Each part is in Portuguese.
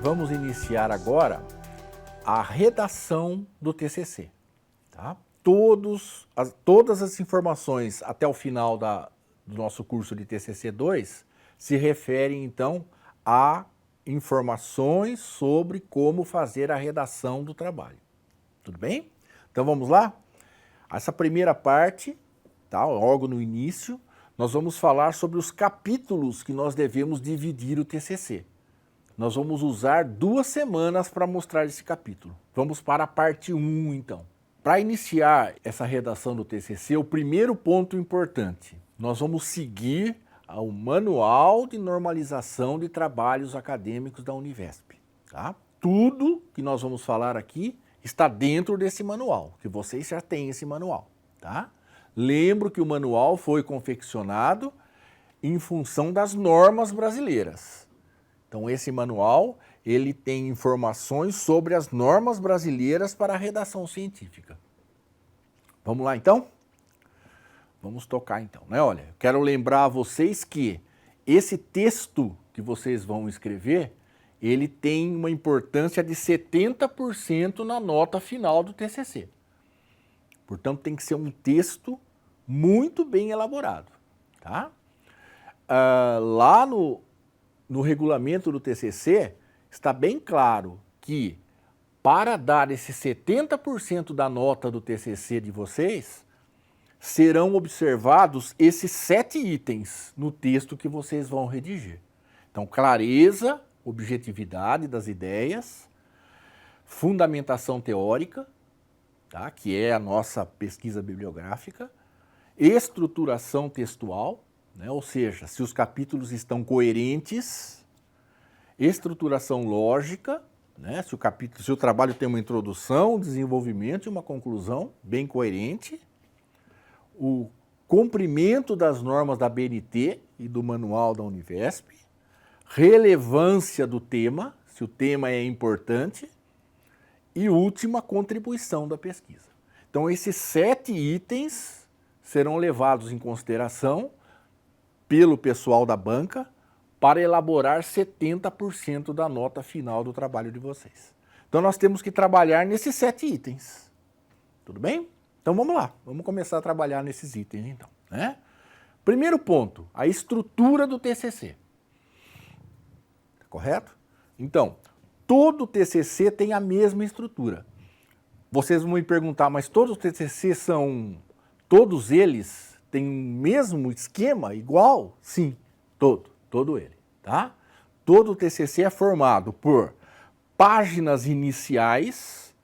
Vamos iniciar agora a redação do TCC. Tá? Todas as informações até o final do nosso curso de TCC 2 se referem, então, a informações sobre como fazer a redação do trabalho. Tudo bem? Então vamos lá? Essa primeira parte, tá? Logo no início, nós vamos falar sobre os capítulos que nós devemos dividir o TCC. Nós vamos usar 2 semanas para mostrar esse capítulo. Vamos para a parte 1, então. Para iniciar essa redação do TCC, o primeiro ponto importante, nós vamos seguir o Manual de Normalização de Trabalhos Acadêmicos da Univesp. Tá? Tudo que nós vamos falar aqui está dentro desse manual, que vocês já têm esse manual. Tá? Lembro que o manual foi confeccionado em função das normas brasileiras. Então esse manual, ele tem informações sobre as normas brasileiras para a redação científica. Vamos lá então? Vamos tocar então, né? Olha, eu quero lembrar a vocês que esse texto que vocês vão escrever, ele tem uma importância de 70% na nota final do TCC. Portanto, tem que ser um texto muito bem elaborado, tá? Lá no regulamento do TCC, está bem claro que para dar esse 70% da nota do TCC de vocês, serão observados esses 7 itens no texto que vocês vão redigir. Então, clareza, objetividade das ideias, fundamentação teórica, tá? Que é a nossa pesquisa bibliográfica, estruturação textual, né? Ou seja, se os capítulos estão coerentes, estruturação lógica, né? Se o trabalho tem uma introdução, desenvolvimento e uma conclusão bem coerente, o cumprimento das normas da BNT e do manual da Univesp, relevância do tema, se o tema é importante, e última, contribuição da pesquisa. Então, esses 7 itens serão levados em consideração pelo pessoal da banca para elaborar 70% da nota final do trabalho de vocês. Então, nós temos que trabalhar nesses 7 itens. Tudo bem? Então, vamos lá. Vamos começar a trabalhar nesses itens, então. Né? Primeiro ponto, a estrutura do TCC. Tá correto? Então, todo TCC tem a mesma estrutura. Vocês vão me perguntar, mas todos os TCC todos eles têm o mesmo esquema, igual? Sim, todo ele, tá? Todo TCC é formado por páginas iniciais,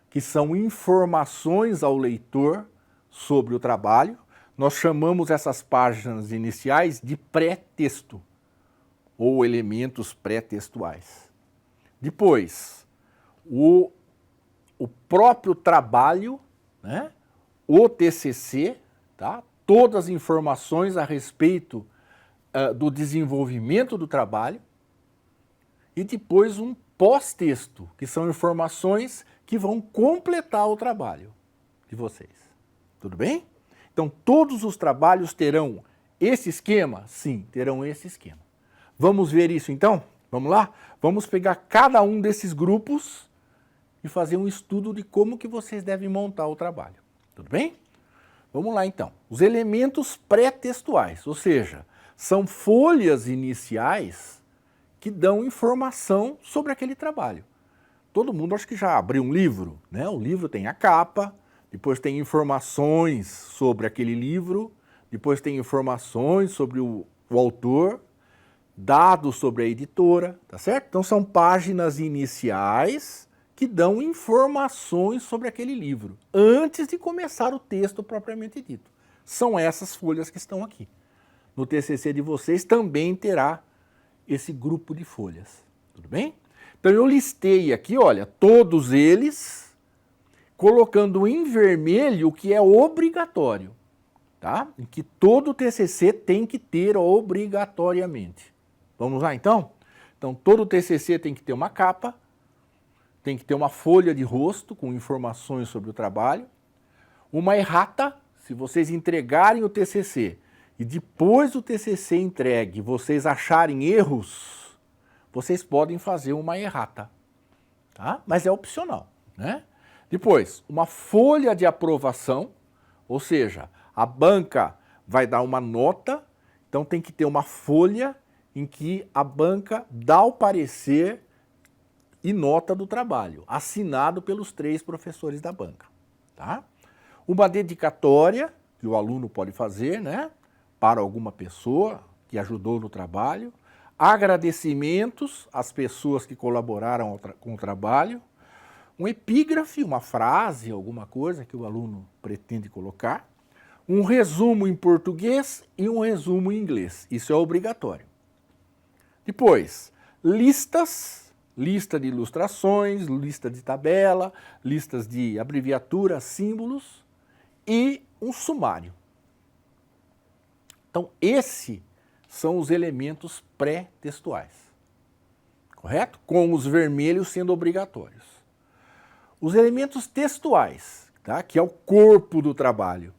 que são informações ao leitor sobre o trabalho. Nós chamamos essas páginas iniciais de pré-texto, ou elementos pré-textuais. Depois, o próprio trabalho, né? O TCC, tá? Todas as informações a respeito do desenvolvimento do trabalho, e depois um pós-texto, que são informações que vão completar o trabalho de vocês. Tudo bem? Então, todos os trabalhos terão esse esquema? Sim, terão esse esquema. Vamos ver isso então? Vamos lá? Vamos pegar cada um desses grupos e fazer um estudo de como que vocês devem montar o trabalho. Tudo bem? Vamos lá então. Os elementos pré-textuais, ou seja, são folhas iniciais que dão informação sobre aquele trabalho. Todo mundo acho que já abriu um livro, né? O livro tem a capa, depois tem informações sobre aquele livro, depois tem informações sobre o autor, dados sobre a editora, tá certo? Então são páginas iniciais que dão informações sobre aquele livro, antes de começar o texto propriamente dito. São essas folhas que estão aqui. No TCC de vocês também terá esse grupo de folhas, tudo bem? Então eu listei aqui, olha, todos eles, colocando em vermelho o que é obrigatório, tá? Em que todo TCC tem que ter obrigatoriamente. Vamos lá então? Então todo TCC tem que ter uma capa, tem que ter uma folha de rosto com informações sobre o trabalho, uma errata, se vocês entregarem o TCC e depois do TCC entregue vocês acharem erros, vocês podem fazer uma errata, tá? Mas é opcional, né? Depois, uma folha de aprovação, ou seja, a banca vai dar uma nota, então tem que ter uma folha em que a banca dá o parecer e nota do trabalho, assinado pelos 3 professores da banca, tá? Uma dedicatória que o aluno pode fazer, né, para alguma pessoa que ajudou no trabalho, agradecimentos às pessoas que colaboraram com o trabalho, um epígrafe, uma frase, alguma coisa que o aluno pretende colocar, um resumo em português e um resumo em inglês. Isso é obrigatório. Depois, listas, lista de ilustrações, lista de tabela, listas de abreviaturas, símbolos e um sumário. Então, esses são os elementos pré-textuais, correto? Com os vermelhos sendo obrigatórios. Os elementos textuais, tá? Que é o corpo do trabalho,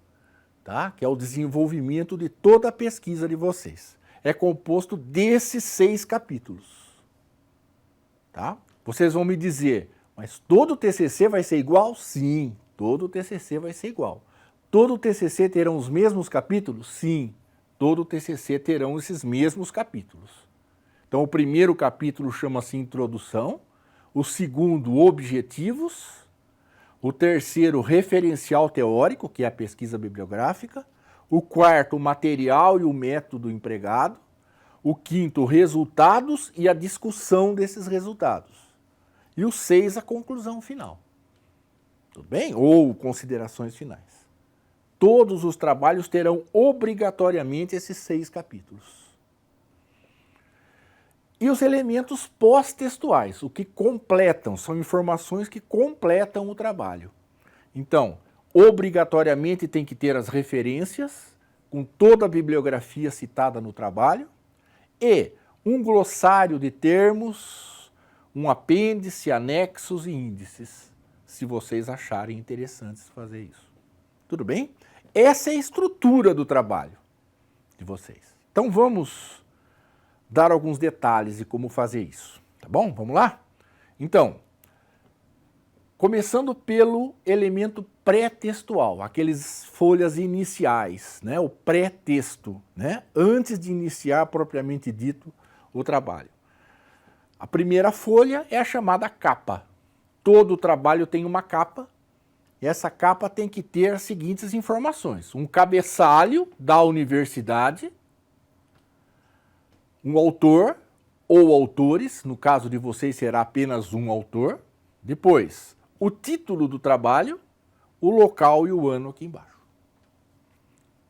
tá? Que é o desenvolvimento de toda a pesquisa de vocês. É composto desses 6 capítulos. Tá? Vocês vão me dizer, mas todo o TCC vai ser igual? Sim, todo o TCC vai ser igual. Todo o TCC terão os mesmos capítulos? Sim, todo o TCC terão esses mesmos capítulos. Então, o primeiro capítulo chama-se Introdução, o segundo, Objetivos, o terceiro, Referencial Teórico, que é a pesquisa bibliográfica, o quarto, o material e o método empregado, o quinto, resultados e a discussão desses resultados, e o 6, a conclusão final. Tudo bem? Ou considerações finais. Todos os trabalhos terão obrigatoriamente esses 6 capítulos. E os elementos pós-textuais, o que completam, são informações que completam o trabalho. Então, obrigatoriamente tem que ter as referências, com toda a bibliografia citada no trabalho, e um glossário de termos, um apêndice, anexos e índices, se vocês acharem interessantes fazer isso. Tudo bem? Essa é a estrutura do trabalho de vocês. Então vamos dar alguns detalhes de como fazer isso, tá bom? Vamos lá? Então, começando pelo elemento pré-textual, aqueles folhas iniciais, né? O pré-texto, né? Antes de iniciar propriamente dito o trabalho. A primeira folha é a chamada capa. Todo trabalho tem uma capa, e essa capa tem que ter as seguintes informações: um cabeçalho da universidade, um autor ou autores, no caso de vocês será apenas um autor, depois o título do trabalho, o local e o ano aqui embaixo.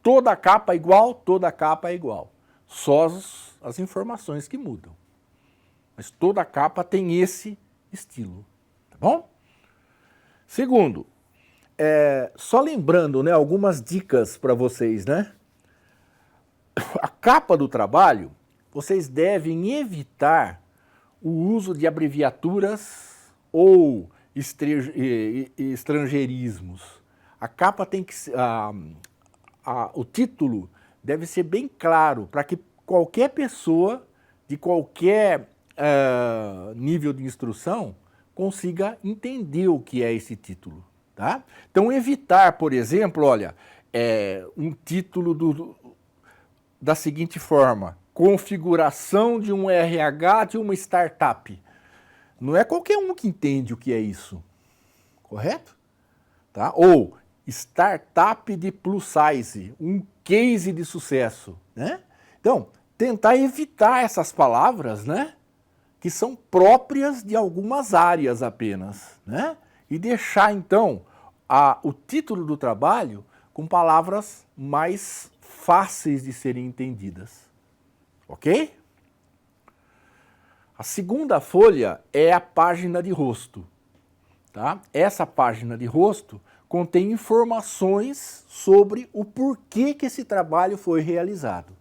Toda a capa é igual, toda a capa é igual, só as informações que mudam. Mas toda a capa tem esse estilo, tá bom? Segundo, só lembrando, né, algumas dicas para vocês, né? A capa do trabalho, vocês devem evitar o uso de abreviaturas ou estrangeirismos. A capa tem que o título deve ser bem claro para que qualquer pessoa de qualquer nível de instrução consiga entender o que é esse título, tá? Então evitar, por exemplo, olha, um título da seguinte forma: configuração de um RH de uma startup. Não é qualquer um que entende o que é isso, correto? Tá? Ou startup de plus size, um case de sucesso, né? Então, tentar evitar essas palavras, né, que são próprias de algumas áreas apenas, né? E deixar, então, o título do trabalho com palavras mais fáceis de serem entendidas. Ok? A segunda folha é a página de rosto. Tá? Essa página de rosto contém informações sobre o porquê que esse trabalho foi realizado.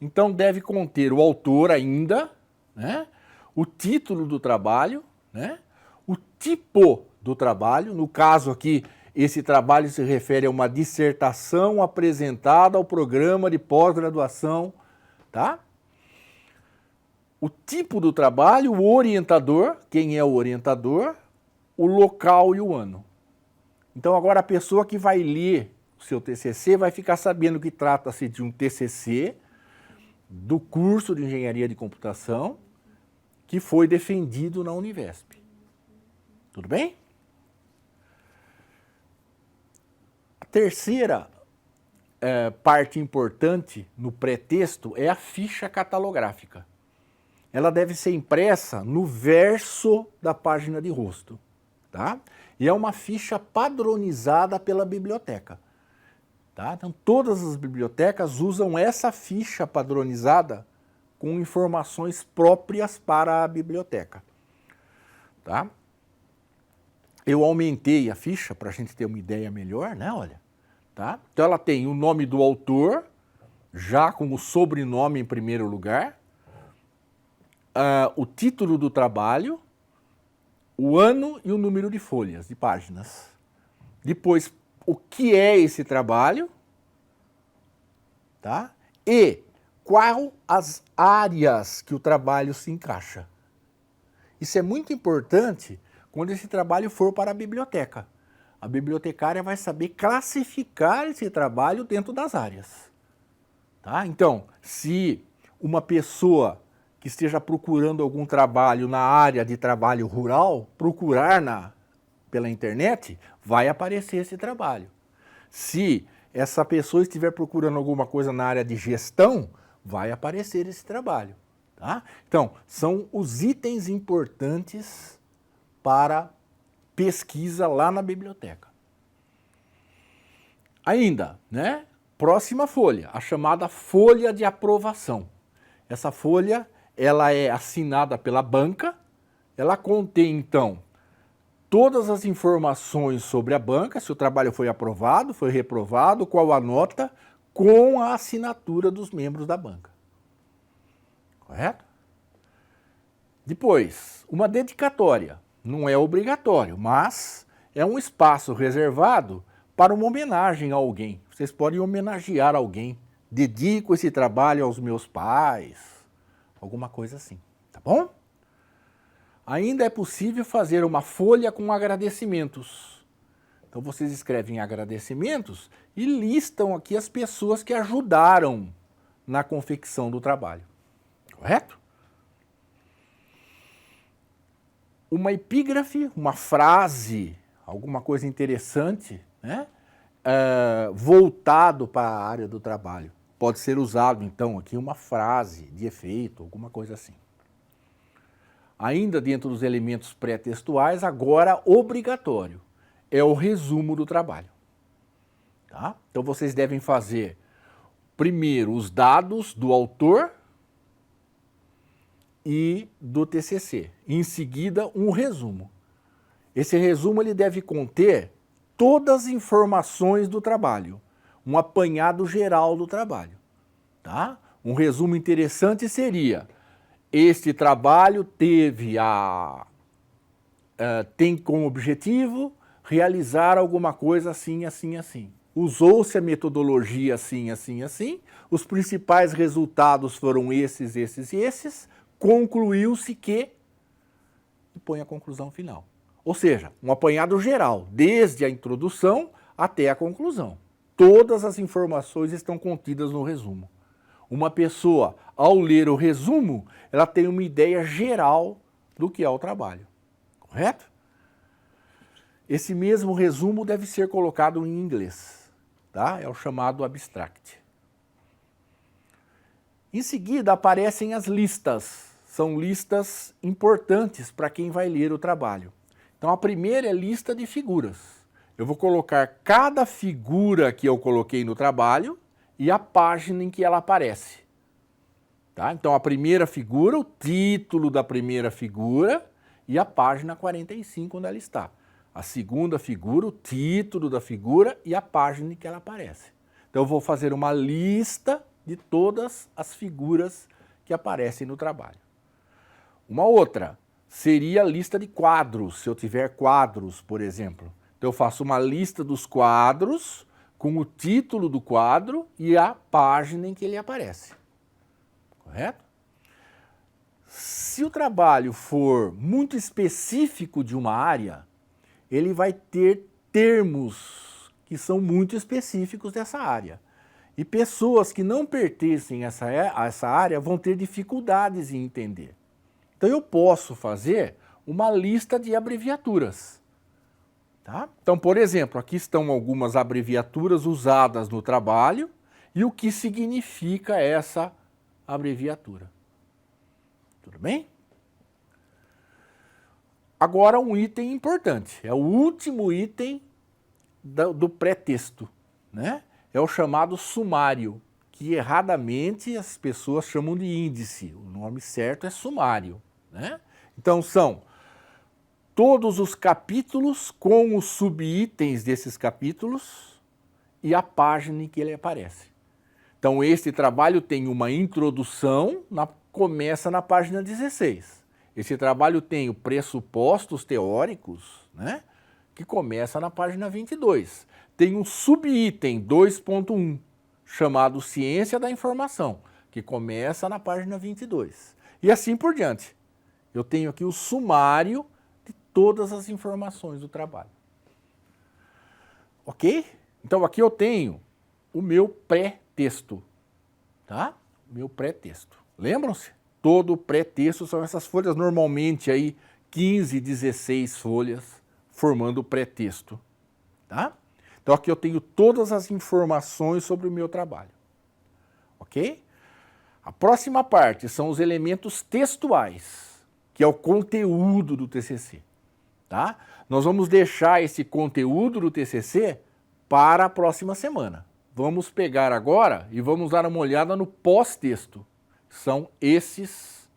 Então deve conter o autor ainda, né? O título do trabalho, né? O tipo do trabalho, no caso aqui, esse trabalho se refere a uma dissertação apresentada ao programa de pós-graduação, tá? o tipo do trabalho, o orientador, quem é o orientador, o local e o ano. Então agora a pessoa que vai ler o seu TCC vai ficar sabendo que trata-se de um TCC do curso de Engenharia de Computação que foi defendido na Univesp. Tudo bem? A terceira parte importante no pré-texto é a ficha catalográfica. Ela deve ser impressa no verso da página de rosto, tá? E é uma ficha padronizada pela biblioteca, tá? Então todas as bibliotecas usam essa ficha padronizada com informações próprias para a biblioteca, tá? Eu aumentei a ficha para a gente ter uma ideia melhor, né? Olha, tá? Então ela tem o nome do autor, já com o sobrenome em primeiro lugar, o título do trabalho, o ano e o número de folhas, de páginas. Depois, o que é esse trabalho, tá? E qual as áreas que o trabalho se encaixa. Isso é muito importante quando esse trabalho for para a biblioteca. A bibliotecária vai saber classificar esse trabalho dentro das áreas, tá? Então, se uma pessoa que esteja procurando algum trabalho na área de trabalho rural, procurar pela internet, vai aparecer esse trabalho. Se essa pessoa estiver procurando alguma coisa na área de gestão, vai aparecer esse trabalho, tá? Então, são os itens importantes para pesquisa lá na biblioteca. Ainda, né? Próxima folha, a chamada folha de aprovação. Essa folha, ela é assinada pela banca, ela contém, então, todas as informações sobre a banca, se o trabalho foi aprovado, foi reprovado, qual a nota, com a assinatura dos membros da banca. Correto? Depois, uma dedicatória. Não é obrigatório, mas é um espaço reservado para uma homenagem a alguém. Vocês podem homenagear alguém. Dedico esse trabalho aos meus pais, alguma coisa assim, tá bom? Ainda é possível fazer uma folha com agradecimentos. Então vocês escrevem agradecimentos e listam aqui as pessoas que ajudaram na confecção do trabalho. Correto? Uma epígrafe, uma frase, alguma coisa interessante, né? Voltado para a área do trabalho. Pode ser usado, então, aqui uma frase de efeito, alguma coisa assim. Ainda dentro dos elementos pré-textuais, agora obrigatório, é o resumo do trabalho. Tá? Então vocês devem fazer primeiro os dados do autor e do TCC. Em seguida, um resumo. Esse resumo ele deve conter todas as informações do trabalho, um apanhado geral do trabalho. Tá? Um resumo interessante seria: este trabalho tem como objetivo realizar alguma coisa assim, assim, assim. Usou-se a metodologia assim, assim, assim. Os principais resultados foram esses, esses e esses. Concluiu-se que... E põe a conclusão final. Ou seja, um apanhado geral, desde a introdução até a conclusão. Todas as informações estão contidas no resumo. Uma pessoa, ao ler o resumo, ela tem uma ideia geral do que é o trabalho. Correto? Esse mesmo resumo deve ser colocado em inglês, tá? É o chamado abstract. Em seguida aparecem as listas. São listas importantes para quem vai ler o trabalho. Então a primeira é lista de figuras. Eu vou colocar cada figura que eu coloquei no trabalho e a página em que ela aparece. Tá? Então a primeira figura, o título da primeira figura e a página 45 onde ela está. A segunda figura, o título da figura e a página em que ela aparece. Então eu vou fazer uma lista de todas as figuras que aparecem no trabalho. Uma outra seria a lista de quadros, se eu tiver quadros, por exemplo. Então eu faço uma lista dos quadros com o título do quadro e a página em que ele aparece. Correto? Se o trabalho for muito específico de uma área, ele vai ter termos que são muito específicos dessa área. E pessoas que não pertencem a essa área vão ter dificuldades em entender. Então eu posso fazer uma lista de abreviaturas. Tá? Então, por exemplo, aqui estão algumas abreviaturas usadas no trabalho e o que significa essa abreviatura. Tudo bem? Agora um item importante, é o último item do pré-texto, né? É o chamado sumário, que erradamente as pessoas chamam de índice. O nome certo é sumário, né? Então são todos os capítulos com os subitens desses capítulos e a página em que ele aparece. Então esse trabalho tem uma introdução, começa na página 16. Esse trabalho tem o pressupostos teóricos, né, que começa na página 22. Tem um subitem 2.1, chamado Ciência da Informação, que começa na página 22. E assim por diante. Eu tenho aqui o sumário de todas as informações do trabalho. Ok? Então aqui eu tenho o meu pré-texto, tá? Meu pré-texto. Lembram-se? Todo pré-texto são essas folhas, normalmente aí 15, 16 folhas, formando o pré-texto, tá? Então aqui eu tenho todas as informações sobre o meu trabalho, ok? A próxima parte são os elementos textuais, que é o conteúdo do TCC, tá? Nós vamos deixar esse conteúdo do TCC para a próxima semana. Vamos pegar agora e vamos dar uma olhada no pós-texto. São esses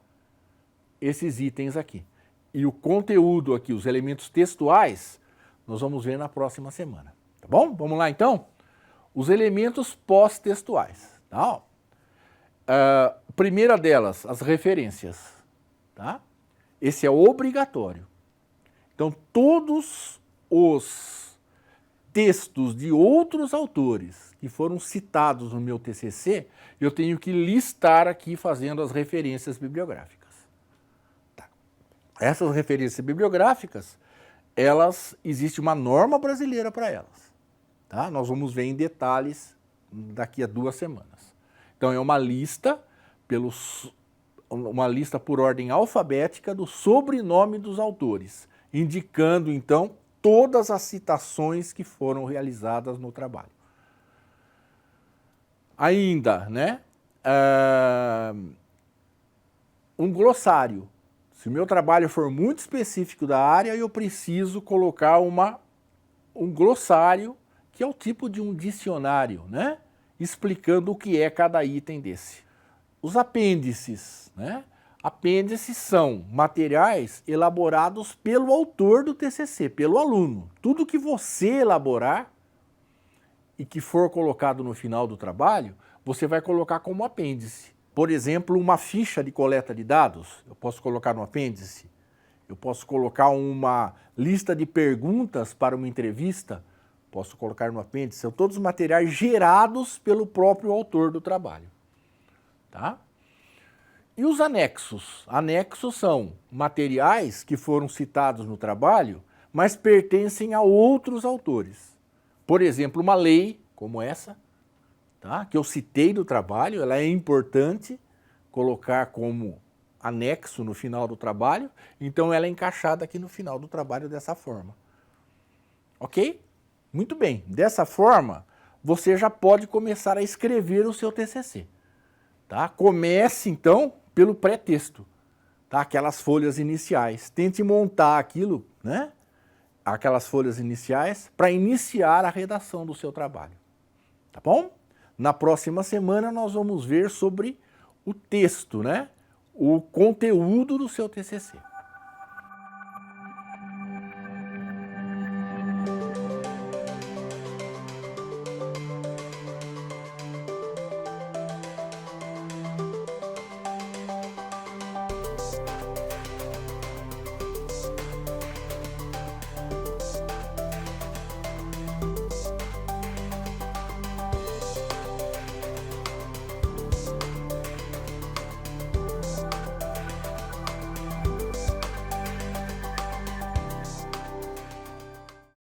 itens aqui. E o conteúdo aqui, os elementos textuais, nós vamos ver na próxima semana. Tá bom? Vamos lá então? Os elementos pós-textuais. Tá? Primeira delas, as referências. Tá? Esse é obrigatório. Então, todos os textos de outros autores que foram citados no meu TCC, eu tenho que listar aqui fazendo as referências bibliográficas. Tá. Essas referências bibliográficas, existe uma norma brasileira para elas. Tá? Nós vamos ver em detalhes daqui a 2 semanas. Então é uma lista por ordem alfabética do sobrenome dos autores, indicando então todas as citações que foram realizadas no trabalho. Ainda, né, um glossário. Se o meu trabalho for muito específico da área, eu preciso colocar um glossário, que é o tipo de um dicionário, né, explicando o que é cada item desse. Os apêndices, né? Apêndices são materiais elaborados pelo autor do TCC, pelo aluno. Tudo que você elaborar e que for colocado no final do trabalho, você vai colocar como apêndice. Por exemplo, uma ficha de coleta de dados, eu posso colocar no apêndice. Eu posso colocar uma lista de perguntas para uma entrevista, posso colocar no apêndice. São todos materiais gerados pelo próprio autor do trabalho. Tá? E os anexos? Anexos são materiais que foram citados no trabalho, mas pertencem a outros autores. Por exemplo, uma lei como essa, tá? Que eu citei do trabalho, ela é importante colocar como anexo no final do trabalho, então ela é encaixada aqui no final do trabalho dessa forma. Ok? Muito bem. Dessa forma, você já pode começar a escrever o seu TCC. Tá? Comece, então, pelo pré-texto, tá? Aquelas folhas iniciais. Tente montar aquilo, né? Aquelas folhas iniciais para iniciar a redação do seu trabalho. Tá bom? Na próxima semana nós vamos ver sobre o texto, né? O conteúdo do seu TCC.